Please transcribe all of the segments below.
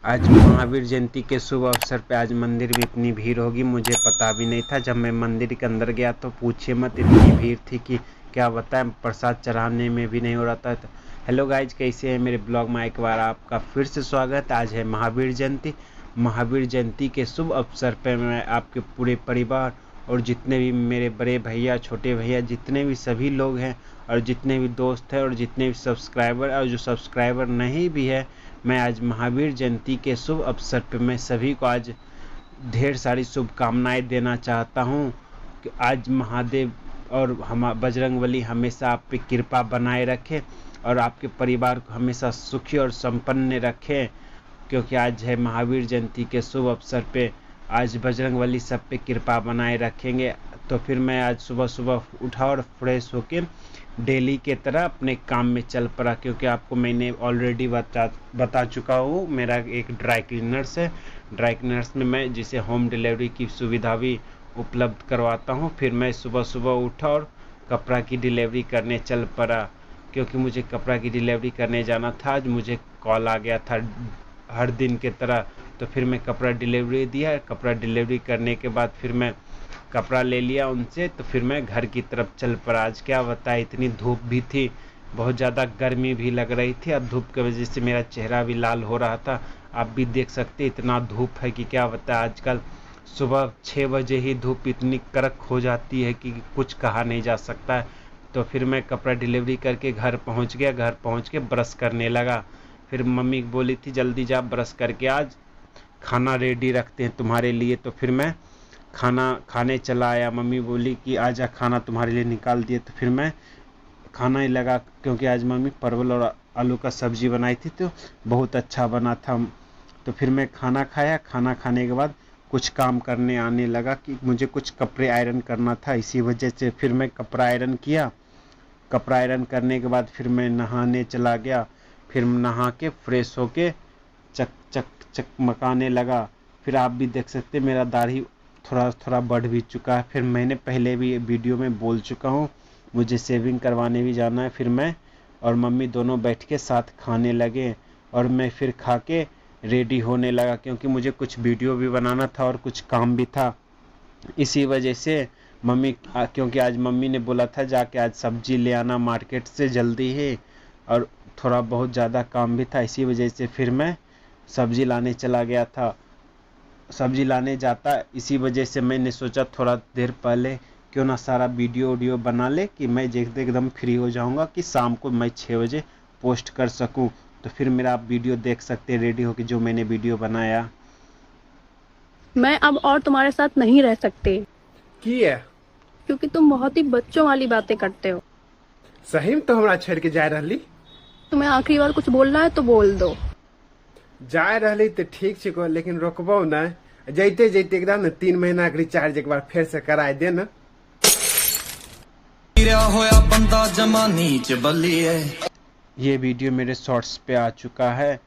आज महावीर जयंती के शुभ अवसर पे आज मंदिर में इतनी भीड़ होगी मुझे पता भी नहीं था। जब मैं मंदिर के अंदर गया तो पूछे मत, इतनी भीड़ थी कि क्या बताएं, प्रसाद चढ़ाने में भी नहीं हो रहा था। हेलो गाइज, कैसे हैं? मेरे ब्लॉग में एक बार आपका फिर से स्वागत। आज है महावीर जयंती। महावीर जयंती के शुभ अवसर पर मैं आपके पूरे परिवार और जितने भी मेरे बड़े भैया, छोटे भैया, जितने भी सभी लोग हैं और जितने भी दोस्त हैं और जितने भी सब्सक्राइबर और जो सब्सक्राइबर नहीं भी है, मैं आज महावीर जयंती के शुभ अवसर पर मैं सभी को आज ढेर सारी शुभकामनाएं देना चाहता हूं कि आज महादेव और हम बजरंगबली हमेशा आप पे कृपा बनाए रखे और आपके परिवार को हमेशा सुखी और संपन्न रखें, क्योंकि आज है महावीर जयंती के शुभ अवसर पे आज बजरंगबली सब पे कृपा बनाए रखेंगे। तो फिर मैं आज सुबह सुबह उठा और फ्रेश होके डेली के तरह अपने काम में चल पड़ा, क्योंकि आपको मैंने ऑलरेडी बता चुका हूँ मेरा एक ड्राई क्लीनर्स है। ड्राई क्लीनर्स में मैं जिसे होम डिलीवरी की सुविधा भी उपलब्ध करवाता हूँ। फिर मैं सुबह सुबह उठा और कपड़ा की डिलीवरी करने चल पड़ा, क्योंकि मुझे कपड़ा की डिलीवरी करने जाना था। आज मुझे कॉल आ गया था हर दिन के तरह, तो फिर मैं कपड़ा डिलीवरी दिया। कपड़ा डिलीवरी करने के बाद फिर मैं कपड़ा ले लिया उनसे, तो फिर मैं घर की तरफ चल पड़ा। आज क्या बताए, इतनी धूप भी थी, बहुत ज़्यादा गर्मी भी लग रही थी और धूप की वजह से मेरा चेहरा भी लाल हो रहा था। आप भी देख सकते इतना धूप है कि क्या बताए। आजकल सुबह 6 बजे ही धूप इतनी कड़क हो जाती है कि कुछ कहा नहीं जा सकता है। तो फिर मैं कपड़ा डिलीवरी करके घर पहुंच गया। घर पहुंच के ब्रश करने लगा। फिर मम्मी बोली थी जल्दी जा ब्रश करके, आज खाना रेडी रखते हैं तुम्हारे लिए। तो फिर मैं खाना खाने चला आया। मम्मी बोली कि आजा खाना तुम्हारे लिए निकाल दिए। तो फिर मैं खाना ही लगा, क्योंकि आज मम्मी परवल और आलू का सब्जी बनाई थी तो बहुत अच्छा बना था। तो फिर मैं खाना खाया। खाना खाने के बाद कुछ काम करने आने लगा कि मुझे कुछ कपड़े आयरन करना था, इसी वजह से फिर मैं कपड़ा आयरन किया। कपड़ा आयरन करने के बाद फिर मैं नहाने चला गया। फिर नहा के फ्रेश होके चक चक चकमकाने लगा। फिर आप भी देख सकते मेरा दाढ़ी थोड़ा थोड़ा बढ़ भी चुका है। फिर मैंने पहले भी वीडियो में बोल चुका हूँ मुझे शेविंग करवाने भी जाना है। फिर मैं और मम्मी दोनों बैठ के साथ खाने लगे और मैं फिर खा के रेडी होने लगा, क्योंकि मुझे कुछ वीडियो भी बनाना था और कुछ काम भी था। इसी वजह से क्योंकि आज मम्मी ने बोला था जाके आज सब्जी ले आना मार्केट से जल्दी ही, और थोड़ा बहुत ज़्यादा काम भी था। इसी वजह से फिर मैं सब्जी लाने चला गया था। सब्जी लाने जाता, इसी वजह से मैंने सोचा थोड़ा देर पहले क्यों ना सारा वीडियो बना ले कि मैं जैसे एकदम फ्री हो जाऊंगा कि शाम को मैं 6 बजे पोस्ट कर सकूं। तो फिर मेरा आप वीडियो देख सकते हैं रेडी होकर जो मैंने वीडियो बनाया। मैं अब और तुम्हारे साथ नहीं रह सकती, की है? क्योंकि तुम बहुत ही बच्चों वाली बातें करते हो। सही में तो हमरा छोड़ के जाए रहली? तुम्हें आखिरी बार कुछ बोलना है तो बोल दो। जाए रहली तो ठीक छिको, लेकिन रोकबो न। जैते जैते एकदम न 3 महीना के रिचार्ज एक बार फिर से कराए दे न। होया बंदा जमानी च बल्ली है। ये वीडियो मेरे शॉर्ट्स पे आ चुका है।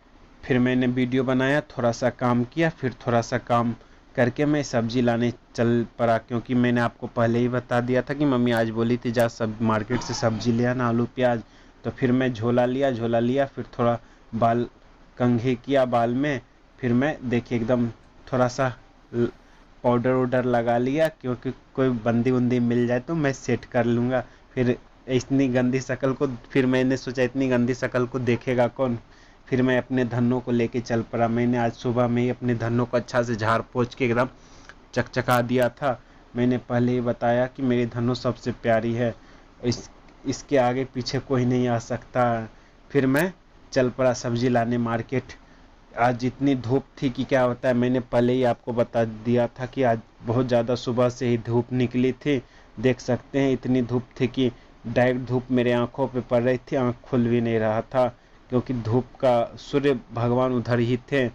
फिर मैंने वीडियो बनाया, थोड़ा सा काम किया, फिर थोड़ा सा काम करके मैं सब्जी लाने चल पड़ा, क्योंकि मैंने आपको पहले ही बता दिया था कि मम्मी आज बोली थी जा सब मार्केट से सब्जी ले आना, आलू प्याज। तो फिर मैं झोला लिया, फिर थोड़ा बाल कंघी किया बाल में। फिर मैं देखिए एकदम थोड़ा सा पाउडर वाउडर लगा लिया, क्योंकि कोई बंदी उंदी मिल जाए तो मैं सेट कर लूँगा। फिर इतनी गंदी शक्ल को फिर मैंने सोचा इतनी गंदी शक्ल को देखेगा कौन। फिर मैं अपने धनों को लेके चल पड़ा। मैंने आज सुबह में ही अपने धनों को अच्छा से झाड़ पोंछ के एकदम चकचका दिया था। मैंने पहले ही बताया कि मेरी धनों सबसे प्यारी है, इसके आगे पीछे कोई नहीं आ सकता। फिर मैं चल पड़ा सब्जी लाने मार्केट। आज इतनी धूप थी कि क्या होता है, मैंने पहले ही आपको बता दिया था कि आज बहुत ज़्यादा सुबह से ही धूप निकली थी। देख सकते हैं इतनी धूप थी कि डायरेक्ट धूप मेरे आंखों पे पड़ रही थी, आंख खुल भी नहीं रहा था, क्योंकि धूप का सूर्य भगवान उधर ही थे।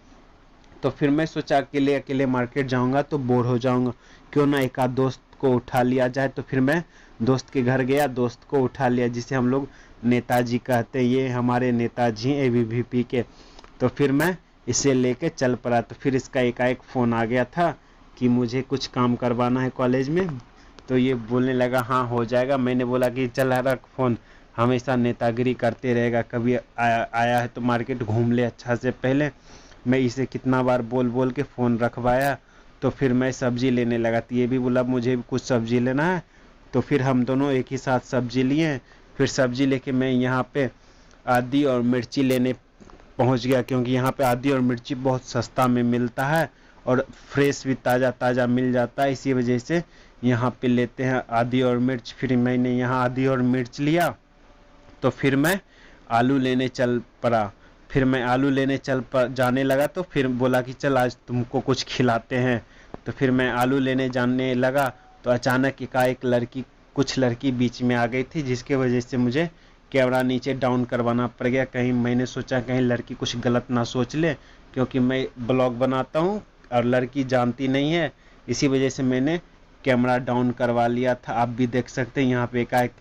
तो फिर मैं सोचा अकेले अकेले मार्केट जाऊंगा तो बोर हो जाऊंगा, क्यों ना एक आध दोस्त को उठा लिया जाए। तो फिर मैं दोस्त के घर गया, दोस्त को उठा लिया, जिसे हम लोग नेताजी कहते हैं। ये हमारे नेताजी ABVP के। तो फिर मैं इसे लेके चल पड़ा। तो फिर इसका एकाएक फ़ोन आ गया था कि मुझे कुछ काम करवाना है कॉलेज में। तो ये बोलने लगा हाँ हो जाएगा। मैंने बोला कि चल रख फ़ोन, हमेशा नेतागिरी करते रहेगा, कभी आया है तो मार्केट घूम ले अच्छा से पहले। मैं इसे कितना बार बोल बोल के फ़ोन रखवाया। तो फिर मैं सब्जी लेने लगा, तो ये भी बोला मुझे भी कुछ सब्जी लेना है। तो फिर हम दोनों एक ही साथ सब्जी लिए। फिर सब्जी लेके मैं यहाँ पे आदि और मिर्ची लेने पहुँच गया, क्योंकि यहाँ पे आदि और मिर्ची बहुत सस्ता में मिलता है और फ्रेश भी ताज़ा ताज़ा मिल जाता है। इसी वजह से यहाँ पे लेते हैं आदि और मिर्च। फिर मैंने यहाँ आदि और मिर्च लिया। तो फिर मैं आलू लेने चल पड़ा। फिर मैं आलू लेने जाने लगा, तो फिर बोला कि चल आज तुमको कुछ खिलाते हैं। तो फिर मैं आलू लेने जाने लगा, तो अचानक एकाएक कुछ लड़की बीच में आ गई थी, जिसके वजह से मुझे कैमरा नीचे डाउन करवाना पड़ गया। कहीं मैंने सोचा कहीं लड़की कुछ गलत ना सोच ले, क्योंकि मैं ब्लॉग बनाता हूँ और लड़की जानती नहीं है। इसी वजह से मैंने कैमरा डाउन करवा लिया था। आप भी देख सकते हैं यहाँ पे एकाएक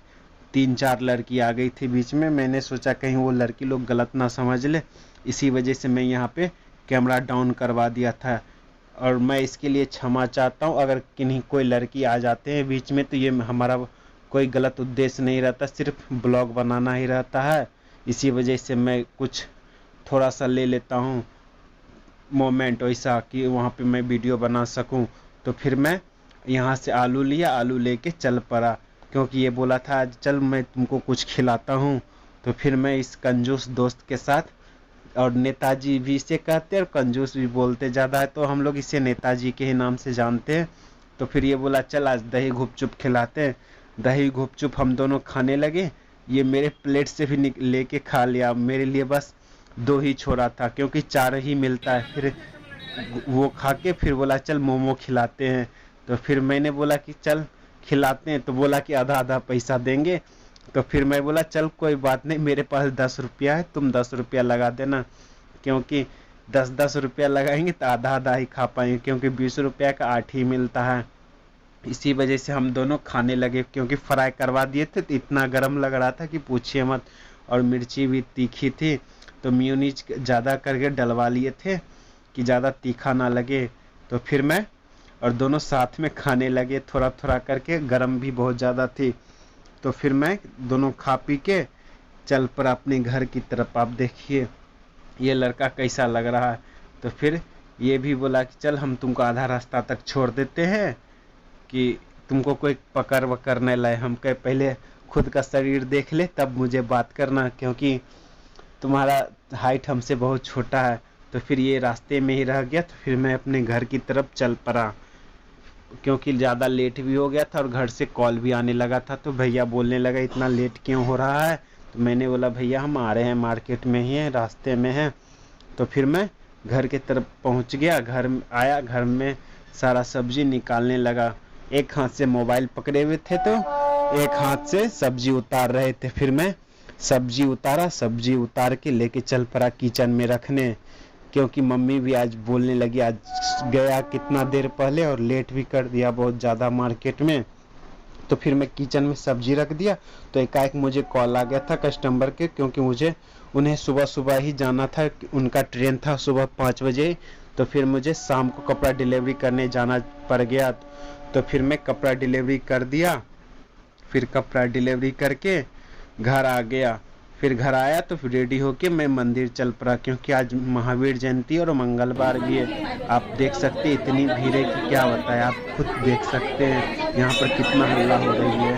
3-4 लड़की आ गई थी बीच में। मैंने सोचा कहीं वो लड़की लोग गलत ना समझ ले, इसी वजह से मैं यहाँ पे कैमरा डाउन करवा दिया था। और मैं इसके लिए क्षमा चाहता हूँ। अगर किन्हीं कोई लड़की आ जाते हैं बीच में, तो ये हमारा कोई गलत उद्देश्य नहीं रहता, सिर्फ ब्लॉग बनाना ही रहता है। इसी वजह से मैं कुछ थोड़ा सा ले लेता हूँ मोमेंट वैसा कि वहाँ पे मैं वीडियो बना सकूँ। तो फिर मैं यहाँ से आलू लिया, आलू लेके चल पड़ा, क्योंकि ये बोला था आज चल मैं तुमको कुछ खिलाता हूँ। तो फिर मैं इस कंजूस दोस्त के साथ, और नेताजी भी इसे कहते हैं और कंजूस भी बोलते ज़्यादा है, तो हम लोग इसे नेताजी के ही नाम से जानते हैं। तो फिर ये बोला चल आज दही गुपचुप खिलाते हैं। दही गुपचुप हम दोनों खाने लगे। ये मेरे प्लेट से भी लेके खा लिया, मेरे लिए बस 2 ही छोड़ा था, क्योंकि 4 ही मिलता है। फिर वो खा के फिर बोला चल मोमो खिलाते हैं। तो फिर मैंने बोला कि चल खिलाते हैं, तो बोला कि आधा आधा पैसा देंगे। तो फिर मैं बोला चल कोई बात नहीं, मेरे पास 10 रुपया है, तुम 10 रुपया लगा देना, क्योंकि 10-10 रुपया लगाएंगे तो आधा आधा ही खा पाएंगे, क्योंकि 20 रुपया का 8 ही मिलता है। इसी वजह से हम दोनों खाने लगे, क्योंकि फ्राई करवा दिए थे तो इतना गर्म लग रहा था कि पूछिए मत, और मिर्ची भी तीखी थी। तो मेयोनीज ज़्यादा करके डलवा लिए थे कि ज़्यादा तीखा ना लगे। तो फिर मैं और दोनों साथ में खाने लगे, थोड़ा थोड़ा करके, गर्म भी बहुत ज़्यादा थी। तो फिर मैं दोनों खा पी के चल पड़ा अपने घर की तरफ। आप देखिए ये लड़का कैसा लग रहा है। तो फिर ये भी बोला कि चल हम तुमको आधा रास्ता तक छोड़ देते हैं, कि तुमको कोई पकड़ वकर न लाए। हम कहे पहले खुद का शरीर देख ले तब मुझे बात करना, क्योंकि तुम्हारा हाइट हमसे बहुत छोटा है। तो फिर ये रास्ते में ही रह गया। तो फिर मैं अपने घर की तरफ चल पड़ा, क्योंकि ज़्यादा लेट भी हो गया था और घर से कॉल भी आने लगा था। तो भैया बोलने लगा इतना लेट क्यों हो रहा है। तो मैंने बोला भैया हम आ रहे हैं, मार्केट में ही हैं, रास्ते में हैं। तो फिर मैं घर के तरफ पहुंच गया। घर आया, घर में सारा सब्जी निकालने लगा। एक हाथ से मोबाइल पकड़े हुए थे, तो एक हाथ से सब्जी उतार रहे थे। फिर मैं सब्जी उतारा, सब्जी उतार के लेके चल पड़ा किचन में रखने, क्योंकि मम्मी भी आज बोलने लगी आज गया कितना देर पहले और लेट भी कर दिया बहुत ज़्यादा मार्केट में। तो फिर मैं किचन में सब्जी रख दिया। तो एकाएक मुझे कॉल आ गया था कस्टमर के, क्योंकि मुझे उन्हें सुबह सुबह ही जाना था, उनका ट्रेन था सुबह 5 बजे। तो फिर मुझे शाम को कपड़ा डिलीवरी करने जाना पड़ गया। तो फिर मैं कपड़ा डिलीवरी कर दिया। फिर कपड़ा डिलीवरी करके घर आ गया। फिर घर आया तो फिर रेडी होके मैं मंदिर चल पड़ा, क्योंकि आज महावीर जयंती और मंगलवार भी है। आप देख सकते हैं इतनी भीड़ है कि क्या बताएं, आप खुद देख सकते हैं यहाँ पर कितना हल्ला हो रही है।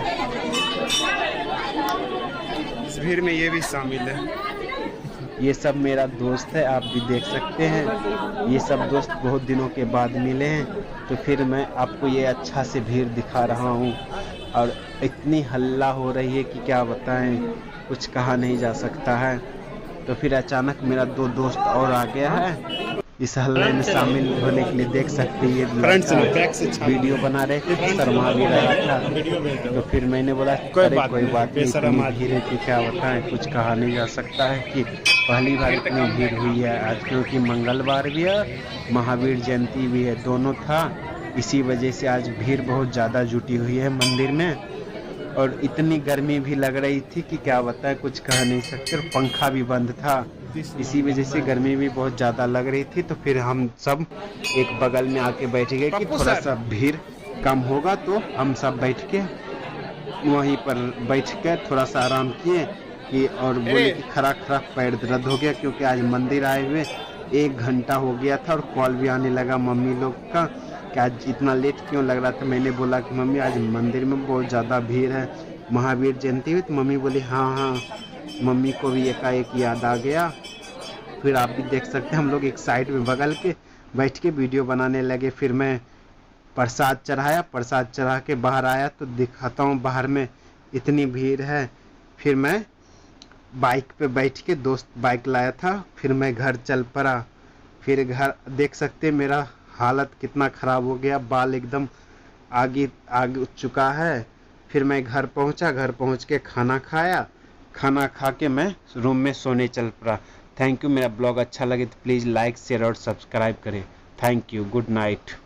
इस भीड़ में ये भी शामिल है। ये सब मेरा दोस्त है, आप भी देख सकते हैं। ये सब दोस्त बहुत दिनों के बाद मिले हैं। तो फिर मैं आपको ये अच्छा से भीड़ दिखा रहा हूँ, और इतनी हल्ला हो रही है कि क्या बताएं, कुछ कहा नहीं जा सकता है। तो फिर अचानक मेरा 2 दोस्त और आ गया है इस हल्ले में शामिल होने के लिए। देख सकते हैं ये वीडियो बना रहे थे, शर्मा भी रहा था। तो फिर मैंने बोला कोई बात नहीं, इतनी भीड़ है कि क्या बताएं, कुछ कहा नहीं जा सकता है कि पहली बार इतनी भीड़ हुई है आज, क्योंकि मंगलवार भी है, महावीर जयंती भी है, दोनों था। इसी वजह से आज भीड़ बहुत ज़्यादा जुटी हुई है मंदिर में। और इतनी गर्मी भी लग रही थी कि क्या बताएं, कुछ कह नहीं सकते। और पंखा भी बंद था, इसी वजह से गर्मी भी बहुत ज़्यादा लग रही थी। तो फिर हम सब एक बगल में आके बैठ गए कि थोड़ा सा भीड़ कम होगा। तो हम सब बैठ के वहीं पर बैठ कर थोड़ा सा आराम किए कि, और बोले कि खड़ा पैर दर्द हो गया, क्योंकि आज मंदिर आए हुए 1 घंटा हो गया था और कॉल भी आने लगा मम्मी लोग का कि आज इतना लेट क्यों लग रहा था। मैंने बोला कि मम्मी आज मंदिर में बहुत ज़्यादा भीड़ है, महावीर जयंती हुई। तो मम्मी बोली हाँ। मम्मी को भी एकाएक याद आ गया। फिर आप भी देख सकते हैं हम लोग एक साइड में बगल के बैठ के वीडियो बनाने लगे। फिर मैं प्रसाद चढ़ाया, प्रसाद चढ़ा के बाहर आया तो दिखाता हूँ बाहर में इतनी भीड़ है। फिर मैं बाइक पे बैठ के, दोस्त बाइक लाया था, फिर मैं घर चल पड़ा। फिर घर देख सकते हैं मेरा हालत कितना ख़राब हो गया, बाल एकदम आगे चुका है। फिर मैं घर पहुंचा, घर पहुंच के खाना खाया, खाना खा के मैं रूम में सोने चल पड़ा। Thank you. मेरा ब्लॉग अच्छा लगे तो प्लीज़ लाइक शेयर और सब्सक्राइब करें। Thank you. Good night.